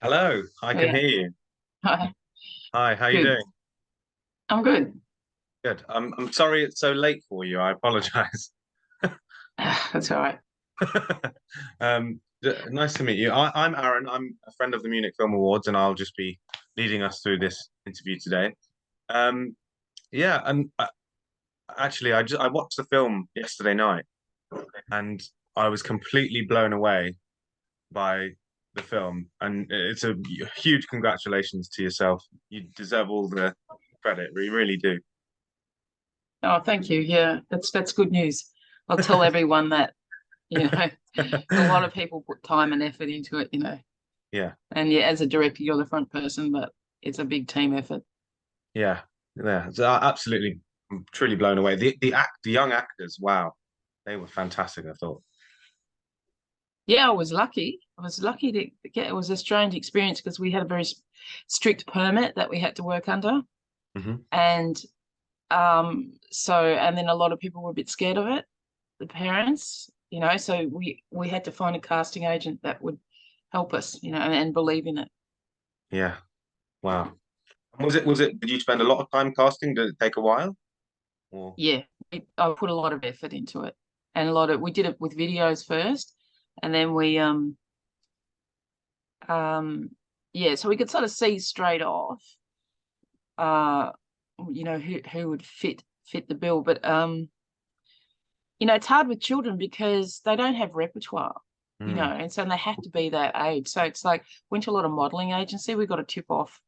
Hello, I Oh can yeah. hear you. Hi. Hi, how you Good. doing? I'm good. Good. I'm sorry it's so late for you. I apologize. That's all right. Nice to meet you. I'm Aaron. I'm a friend of the Munich Film Awards, and I'll just be leading us through this interview today. Um, yeah, and actually, I watched the film yesterday night, and I was completely blown away by the film. And it's a huge congratulations to yourself. You deserve all the credit. We really do. Oh, thank you. Yeah, that's good news. I'll tell everyone that, you know, a lot of people put time and effort into it. Yeah. And yeah, as a director, you're the front person, but it's a big team effort. Yeah, yeah, so absolutely, I'm truly blown away. The young actors, wow, they were fantastic. I thought. Yeah, I was lucky. I was lucky to get it was a strange experience because we had a very strict permit that we had to work under. Hmm. And and then a lot of people were a bit scared of it, the parents, so we had to find a casting agent that would help us, and believe in it. Yeah, wow. Was it? Did you spend a lot of time casting? Did it take a while? Or Yeah, I put a lot of effort into it, and we did it with videos first, and then um yeah, so we could sort of see straight off, uh who would fit the bill, but it's hard with children because they don't have repertoire, Hmm. and so they have to be that age. So it's like, went to a lot of modeling agency. We got a tip off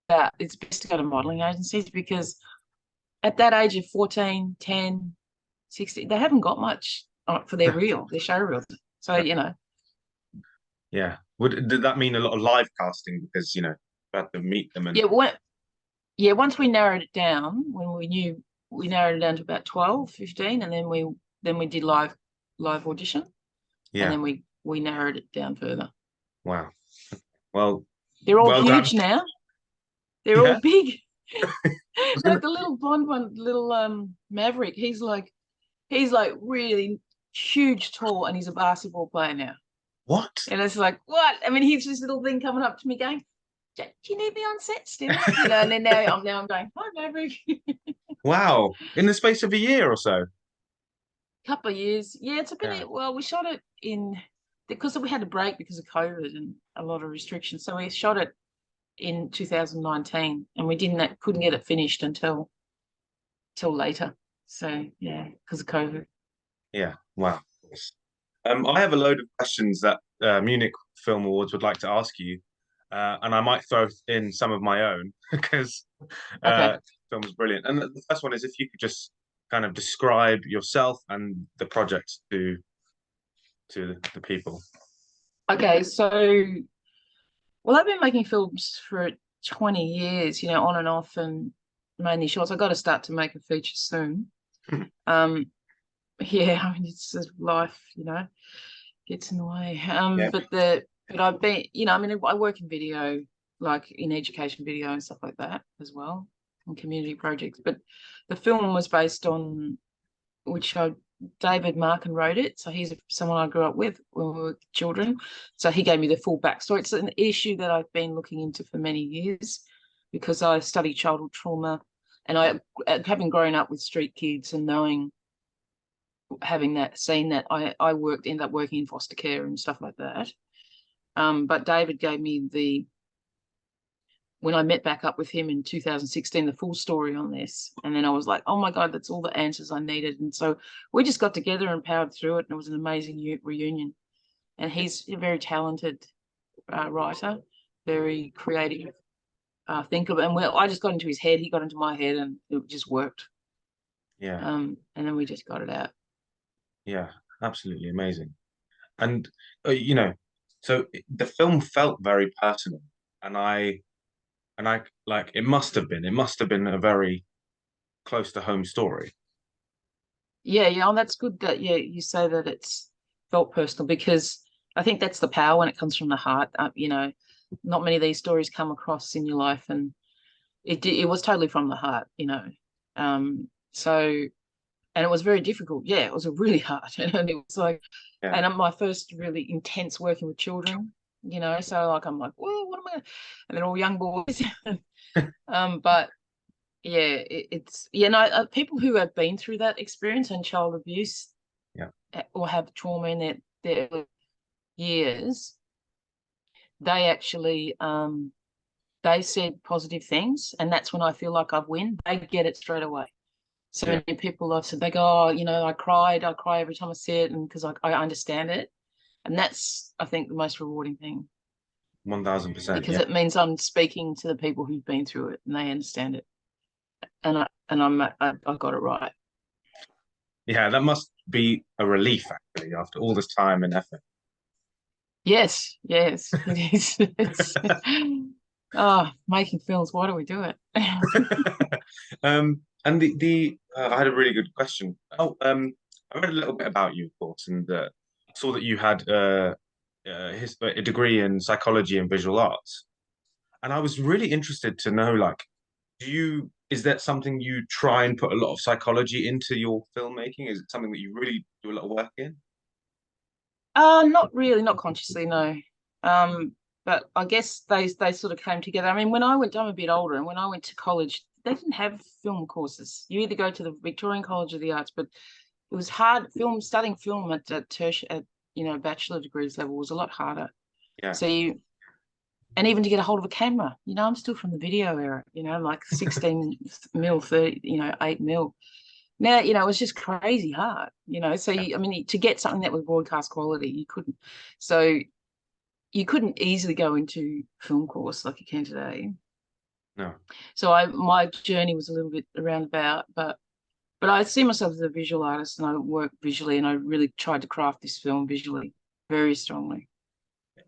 that it's best to go to modeling agencies because at that age of 14, 10, 16, they haven't got much for their show reels. So, Yeah. Did that mean a lot of live casting because you had to meet them and yeah, once we narrowed it down, when we narrowed it down to about 12, 15, and then we did live audition, and yeah, then we narrowed it down further. wow. Well, They're all well done. huge now. They're all Yeah. big. I was Like gonna, the little blonde one, little Maverick. He's like really huge, tall, and he's a basketball player now. what? And it's like, what? I mean, he's this little thing coming up to me going, "Do you need me on set still?" And then now I'm going, "Hi, Maverick." Wow. In the space of a year or so. Couple of years. Yeah, it's a Yeah. bit. Well, we shot it in because we had a break because of COVID and a lot of restrictions. So we shot it in 2019, and we couldn't get it finished until till later. So yeah, because of COVID. Yeah. Wow. I have a load of questions that Munich Film Awards would like to ask you, and I might throw in some of my own because Okay. the film is brilliant. And the first one is if you could just kind of describe yourself and the project to the people. Okay. So, well, I've been making films for 20 years, on and off, and mainly shorts. I've got to start to make a feature soon. Um, yeah, I mean, it's just life, gets in the way. Yeah. But I've been, I mean, I work in video, like in education video and stuff like that as well, and community projects. But the film was based on which David Markin wrote it. So he's someone I grew up with when we were children. So he gave me the full backstory. It's an issue that I've been looking into for many years because I study childhood trauma, and having grown up with street kids and seen that, I ended up working in foster care and stuff like that. But David gave me when I met back up with him in 2016, the full story on this. And then I was like, oh my God, that's all the answers I needed. And so we just got together and powered through it. And it was an amazing reunion. And he's a very talented writer, very creative thinker. And I just got into his head. He got into my head, and it just worked. Yeah. And then we just got it out. Yeah. Absolutely amazing. And so the film felt very personal, and I like it must have been a very close to home story. Yeah, yeah. Oh, that's good that, yeah, you say that it's felt personal because I think that's the power when it comes from the heart. Not many of these stories come across in your life, and it was totally from the heart. So, and it was very difficult. Yeah, it was a really hard, and it was like, Yeah. and my first really intense working with children. you know. So like I'm like, well, what am I? And they're all young boys. But yeah, it's no, people who have been through that experience and child abuse, Yeah. or have trauma in their years, they actually they said positive things, and that's when I feel like I've win. They get it straight away. So Yeah. many people I've said, they go, oh, you know, I cry every time I see it, and because I understand it, and that's, I think, the most rewarding thing, 1000%. because Yeah. it means I'm speaking to the people who've been through it and they understand it, and I got it right. Yeah, that must be a relief actually after all this time and effort. Yes, yes, it is. It's making films. Why do we do it? And I had a really good question. I read a little bit about you, of course, and I saw that you had a degree in psychology and visual arts. And I was really interested to know, like, is that something you try and put a lot of psychology into your filmmaking? Is it something that you really do a lot of work in? Not really, not consciously, no. Um, but I guess they sort of came together. I mean, I'm a bit older, and when I went to college, they didn't have film courses. You either go to the Victorian College of the Arts, but it was hard. Studying film at bachelor degrees level was a lot harder. Yeah. So and even to get a hold of a camera, I'm still from the video era, like 16 mil, 30, 8 mil. Now, it was just crazy hard, So, Yeah. I mean, to get something that was broadcast quality, you couldn't. So you couldn't easily go into film course like you can today. No. So my journey was a little bit roundabout, but I see myself as a visual artist, and I work visually, and I really tried to craft this film visually very strongly.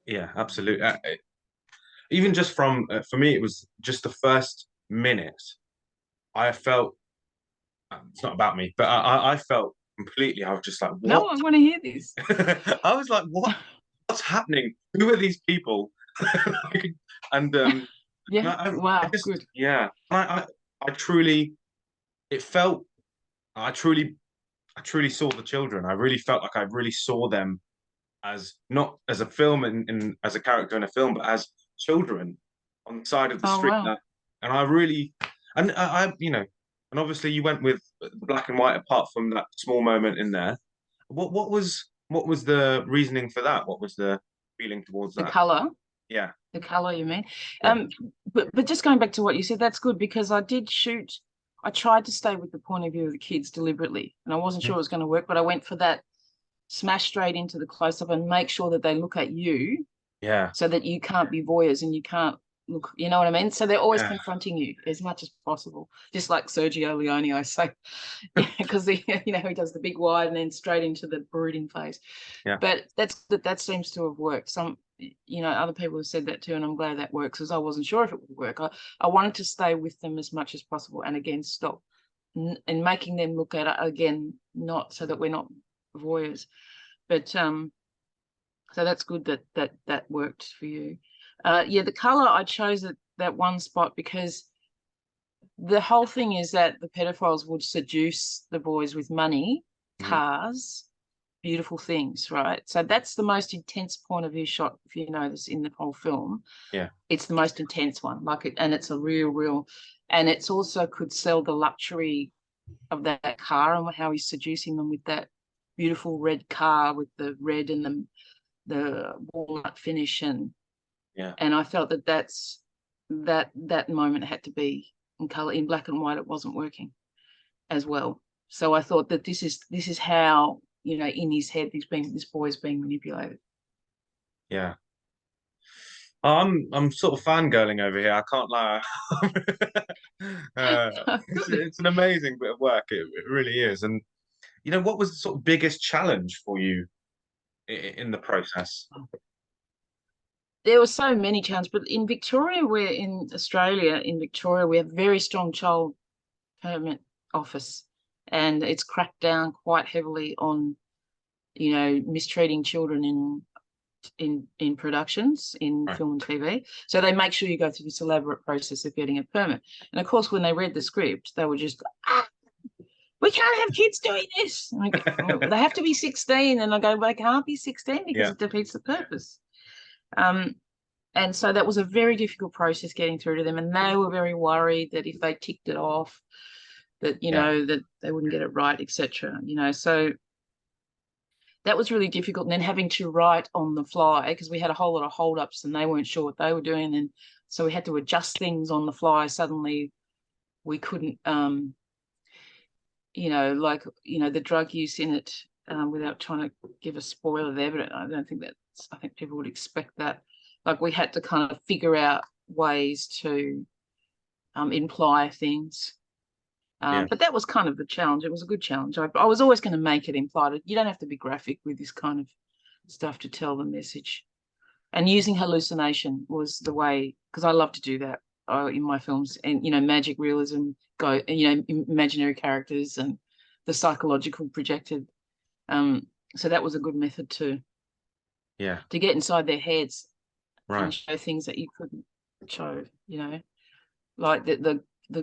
Yeah, absolutely. Even just from for me, it was just the first minute. I felt it's not about me, but I felt completely. I was just like, No, what? I want to hear this. I was like, what? What's happening? Who are these people? And Yeah, I wow, just good. yeah, I truly it felt I truly I truly saw the children. I really felt like I really saw them as not as a film as a character in a film, but as children on the side of the Oh, street. wow. And I really and and obviously you went with the black and white apart from that small moment in there. What was the reasoning for that? What was the feeling towards The that? color. Yeah, The color, you mean? yeah. But just going back to what you said, that's good, because I tried to stay with the point of view of the kids deliberately, and I wasn't sure Mhm. it was going to work, but I went for that smash straight into the close up and make sure that they look at you, Yeah, so that you can't be voyeurs and you can't look, you know what I mean? So they're always yeah, confronting you as much as possible, just like Sergio Leone, I say, because he does the big wide and then straight into the brooding face. yeah, But that seems to have worked. Other people have said that too, and I'm glad that works, because I wasn't sure if it would work. I wanted to stay with them as much as possible, and again stop and making them look at it again, not so that we're not voyeurs. But so that's good that worked for you. Yeah, the color, I chose that one spot because the whole thing is that the pedophiles would seduce the boys with money, mhm, cars, beautiful things, right? So that's the most intense point of view shot, if you notice, in the whole film. yeah, It's the most intense one, and it's a real, and it's also could sell the luxury of that car and how he's seducing them with that beautiful red car with the red and the walnut finish, yeah, and I felt that moment had to be in color. In black and white, it wasn't working as well. So I thought that this is how, in his head, this boy's being manipulated. yeah. I'm sort of fangirling over here. I can't lie. Good. It's an amazing bit of work. It really is. And what was the sort of biggest challenge for you in the process? There were so many challenges, but in Victoria, in Victoria, we have very strong child permit office, and it's cracked down quite heavily on, mistreating children in productions, in Right. film and TV. So they make sure you go through this elaborate process of getting a permit. And of course, when they read the script, they were just, we can't have kids doing this. They have to be 16. And I go, but they can't be 16 because Yeah. it defeats the purpose. And so that was a very difficult process getting through to them, and they were very worried that if they ticked it off, that that they wouldn't get it right, etc. So that was really difficult. And then having to write on the fly, because we had a whole lot of holdups and they weren't sure what they were doing, and so we had to adjust things on the fly. Suddenly, we couldn't, the drug use in it, without trying to give a spoiler there, but I think people would expect that. Like, we had to kind of figure out ways to imply things. But that was kind of the challenge. It was a good challenge. I was always going to make it implied. You don't have to be graphic with this kind of stuff to tell the message. And using hallucination was the way, because I love to do that in my films, and magic realism, imaginary characters and the psychological projected. So that was a good method to get inside their heads, and show things that you couldn't show. Like the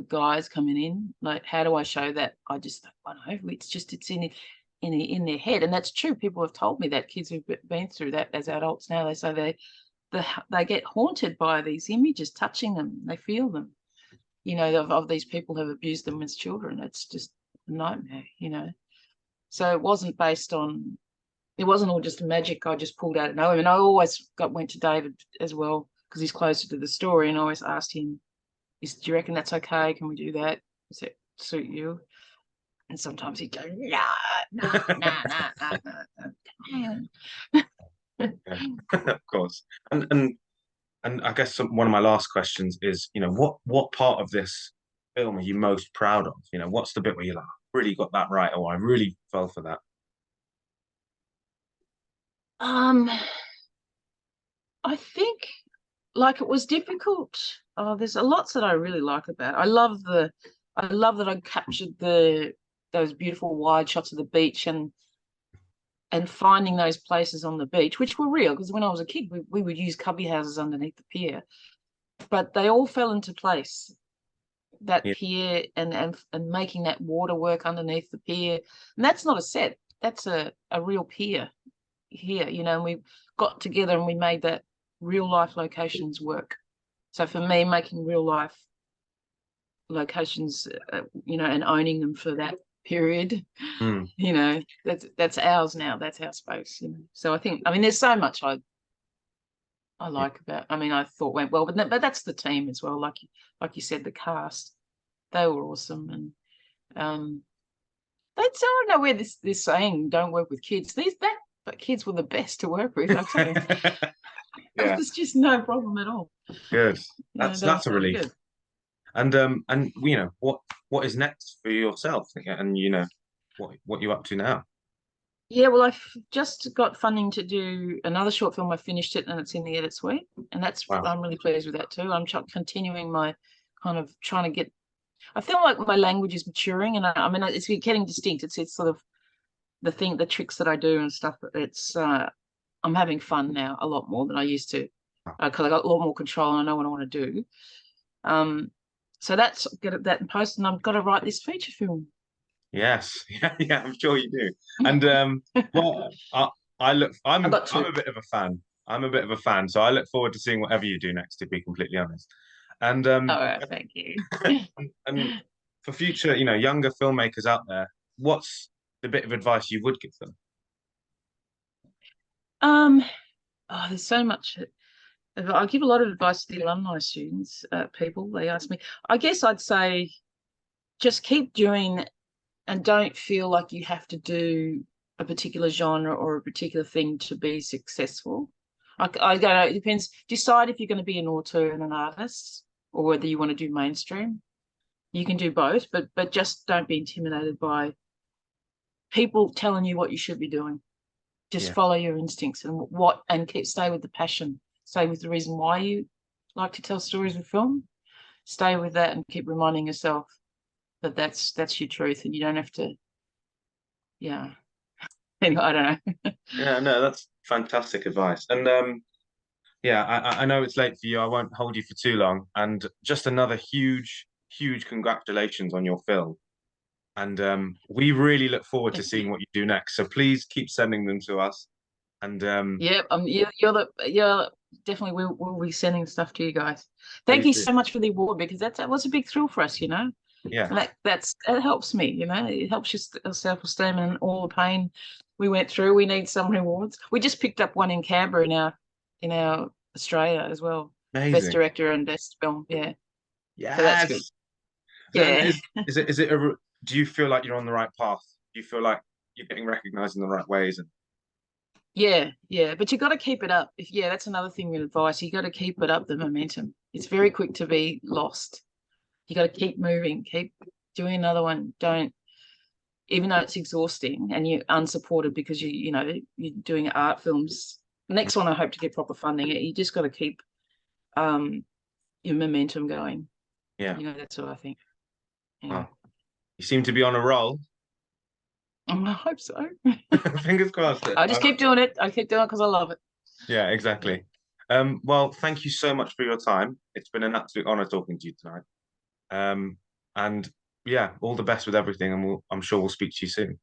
guys coming in. Like, how do I show that? I don't know. It's in their head, and that's true. People have told me that, kids who've been through that as adults now, they say they get haunted by these images touching them. They feel them, of these people who have abused them as children. It's just a nightmare, So it wasn't all just magic I just pulled out of nowhere. And I always went to David as well, because he's closer to the story, and I always asked him, do you reckon that's okay? Can we do that? Does it suit you? And sometimes he'd go, no. Of course. And I guess one of my last questions is, what part of this film are you most proud of? What's the bit where you're like, I really got that right, or I really fell for that? I think, like, it was difficult. There's lots that I really like about it. I love that I captured those beautiful wide shots of the beach, and finding those places on the beach, which were real, because when I was a kid, we would use cubby houses underneath the pier, but they all fell into place. That pier and making that water work underneath the pier, and that's not a set. That's a real pier here, and we got together and we made that real life locations work. So for me, making real life locations, and owning them for that period, that's ours now. That's our space, So I think, there's so much I like about. I thought went well, but that's the team as well. Like you said, the cast, they were awesome, and I don't know where this saying "don't work with kids." But kids were the best to work with. I tell you. There's just no problem at all. Good. That's a relief. Good. And what is next for yourself, and what you're up to now? Yeah, well, I've just got funding to do another short film. I finished it and it's in the edit suite, and I'm really pleased with that too. I'm continuing my kind of trying to get. I feel like my language is maturing, and it's getting distinct. It's sort of the tricks that I do and stuff. It's I'm having fun now a lot more than I used to, because I got a lot more control and I know what I want to do. So that's get that in post, and I've got to write this feature film. Yes, yeah, I'm sure you do. And well, I'm a bit of a fan. I'm a bit of a fan, so I look forward to seeing whatever you do next, to be completely honest. And thank you. and for future, younger filmmakers out there, what's the bit of advice you would give them? There's so much. I give a lot of advice to the alumni students, people. They ask me. I guess I'd say just keep doing, and don't feel like you have to do a particular genre or a particular thing to be successful. I don't know. It depends. Decide if you're going to be an auteur and an artist, or whether you want to do mainstream. You can do both, but just don't be intimidated by people telling you what you should be doing. Just follow your instincts and stay with the passion. Stay with the reason why you like to tell stories with film. Stay with that and keep reminding yourself that that's your truth, and you don't have to. Yeah. Anyway, I don't know. Yeah, no, that's fantastic advice. And I know it's late for you. I won't hold you for too long. And just another huge congratulations on your film. And we really look forward to seeing what you do next. So please keep sending them to us. And yeah, you're definitely we'll be sending stuff to you guys. Thank Please you do. so much for the award, because that was a big thrill for us, Yeah, and that helps me, it helps your self-esteem and all the pain we went through. We need some rewards. We just picked up one in Canberra in our Australia as well. Best amazing. director and best film. Yeah. So that's good. Yes. And Yeah. do you feel like you're on the right path? Do you feel like you're getting recognized in the right ways? And Yeah, yeah. But you got to keep it up. That's another thing with advice. You got to keep it up, the momentum. It's very quick to be lost. You got to keep moving, keep doing another one. Don't, even though it's exhausting and you're unsupported because you're doing art films. Next one, I hope to get proper funding. You just got to keep your momentum going. yeah, That's what I think. Yeah. well, you seem to be on a roll. I hope so. Fingers crossed. I'll just keep doing it. I keep doing it because I love it. Yeah, exactly. Well, thank you so much for your time. It's been an absolute honor talking to you tonight. And yeah, all the best with everything, and I'm sure we'll speak to you soon.